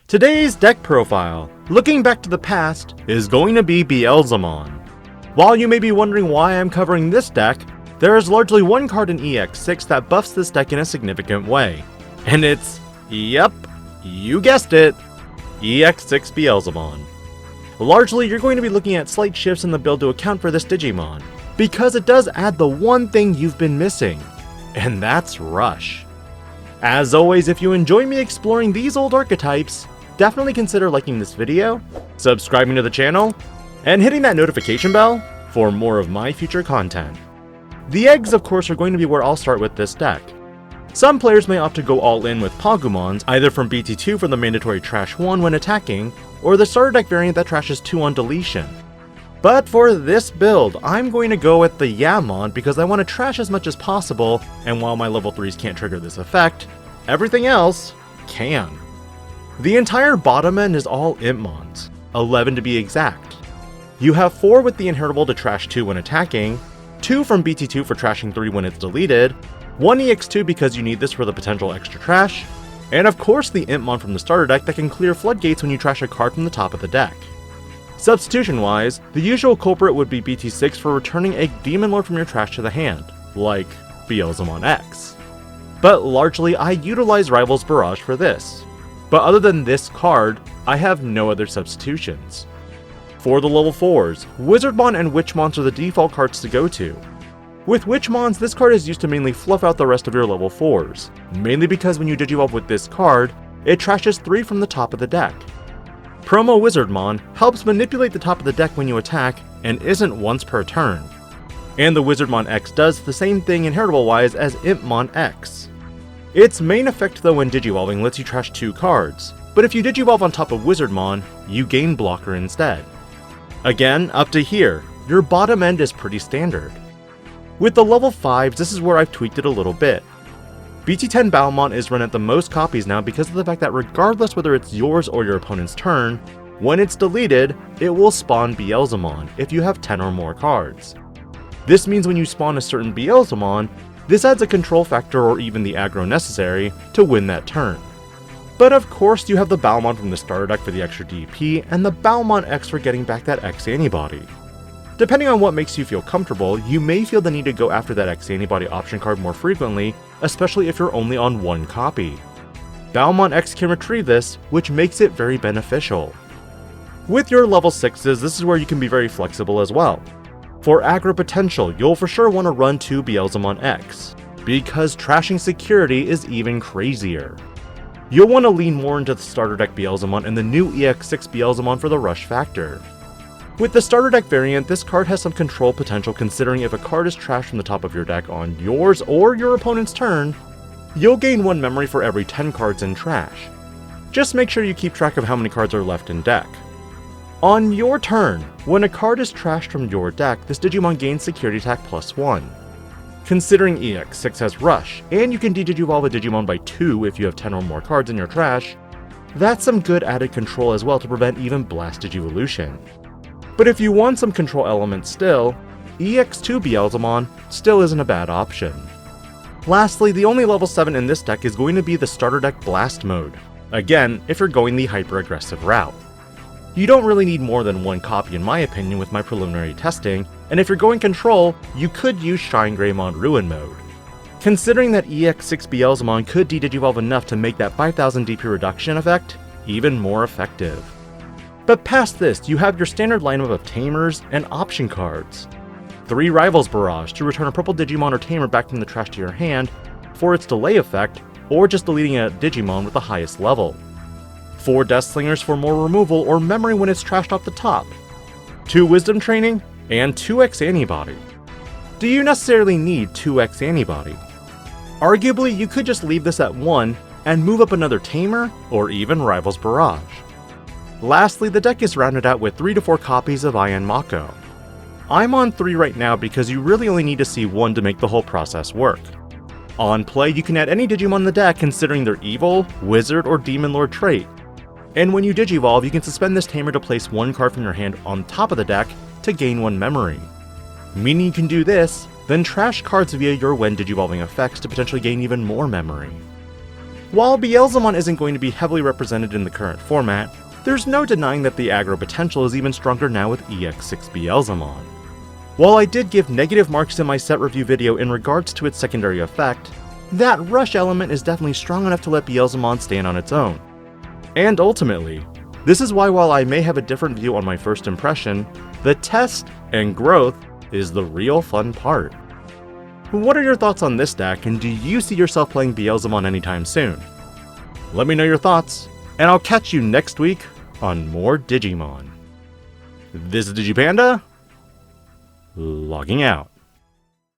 Today's deck profile, looking back to the past, is going to be Beelzemon. While you may be wondering why I'm covering this deck, there is largely one card in EX6 that buffs this deck in a significant way. And it's, yep, you guessed it, EX6 Beelzemon. Largely, you're going to be looking at slight shifts in the build to account for this Digimon, because it does add the one thing you've been missing, and that's Rush. As always, if you enjoy me exploring these old archetypes, definitely consider liking this video, subscribing to the channel, and hitting that notification bell for more of my future content. The eggs, of course, are going to be where I'll start with this deck. Some players may opt to go all in with Pagumons, either from BT2 for the mandatory trash 1 when attacking, or the starter deck variant that trashes 2 on deletion. But for this build, I'm going to go with the Yammon because I want to trash as much as possible, and while my level 3s can't trigger this effect, everything else can. The entire bottom end is all impmons, 11 to be exact. You have 4 with the inheritable to trash 2 when attacking, 2 from BT2 for trashing 3 when it's deleted, 1 EX2 because you need this for the potential extra trash, and of course the impmon from the starter deck that can clear floodgates when you trash a card from the top of the deck. Substitution-wise, the usual culprit would be BT6 for returning a Demon Lord from your trash to the hand, like Beelzemon X. But largely I utilize Rival's Barrage for this. But other than this card, I have no other substitutions. For the level 4s, Wizardmon and Witchmon are the default cards to go to. With Witchmons, this card is used to mainly fluff out the rest of your level 4s, mainly because when you Digivolve with this card, it trashes 3 from the top of the deck. Promo Wizardmon helps manipulate the top of the deck when you attack and isn't once per turn. And the Wizardmon X does the same thing inheritable wise as impmon X. Its main effect though when Digivolving lets you trash 2 cards, but if you Digivolve on top of Wizardmon, you gain blocker instead. Again, up to here, your bottom end is pretty standard. With the level 5s, this is where I've tweaked it a little bit. BT10 baalmon is run at the most copies now because of the fact that regardless whether it's yours or your opponent's turn, when it's deleted, it will spawn Beelzemon if you have 10 or more cards. This means when you spawn a certain Beelzemon, this adds a control factor or even the aggro necessary to win that turn. But of course you have the baalmon from the starter deck for the extra DP and the baalmon X for getting back that X antibody. Depending on what makes you feel comfortable, you may feel the need to go after that X antibody option card more frequently, especially if you're only on 1 copy. baalmon X can retrieve this, which makes it very beneficial. With your level 6s, this is where you can be very flexible as well. For aggro potential, you'll for sure want to run 2 Beelzemon X, because trashing security is even crazier. You'll want to lean more into the starter deck Beelzemon and the new EX6 Beelzemon for the rush factor. With the starter deck variant, this card has some control potential considering if a card is trashed from the top of your deck on yours or your opponent's turn, you'll gain 1 memory for every 10 cards in trash. Just make sure you keep track of how many cards are left in deck. On your turn, when a card is trashed from your deck, this Digimon gains security attack +1. Considering EX6 has Rush, and you can Digivolve a Digimon by 2 if you have 10 or more cards in your trash, that's some good added control as well to prevent even Blast Digivolution. But if you want some control elements still, EX2 Beelzemon still isn't a bad option. Lastly, the only level 7 in this deck is going to be the starter deck Blast mode. Again, if you're going the hyper-aggressive route. You don't really need more than 1 copy in my opinion with my preliminary testing, and if you're going control, you could use Shine Greymon Ruin mode. Considering that EX6 Beelzemon could de-Digivolve enough to make that 5000 DP reduction effect even more effective. But past this, you have your standard lineup of Tamers and option cards. 3 Rivals Barrage to return a purple Digimon or Tamer back from the trash to your hand for its delay effect, or just deleting a Digimon with the highest level. 4 Death Slingers for more removal or memory when it's trashed off the top. 2 Wisdom Training, and 2x Antibody. Do you necessarily need 2x Antibody? Arguably, you could just leave this at 1 and move up another Tamer or even Rivals Barrage. Lastly, the deck is rounded out with 3 to 4 copies of Ian Mako. I'm on 3 right now because you really only need to see 1 to make the whole process work. On play, you can add any Digimon in the deck considering their Evil, Wizard, or Demon Lord trait. And when you Digivolve, you can suspend this Tamer to place 1 card from your hand on top of the deck to gain 1 memory. Meaning you can do this, then trash cards via your when Digivolving effects to potentially gain even more memory. While Beelzemon isn't going to be heavily represented in the current format, there's no denying that the aggro potential is even stronger now with EX6 Beelzemon. While I did give negative marks in my set review video in regards to its secondary effect, that rush element is definitely strong enough to let Beelzemon stand on its own. And ultimately, this is why while I may have a different view on my first impression, the test and growth is the real fun part. What are your thoughts on this deck, and do you see yourself playing Beelzemon anytime soon? Let me know your thoughts, and I'll catch you next week on more Digimon. This is Digi-Panda, logging out.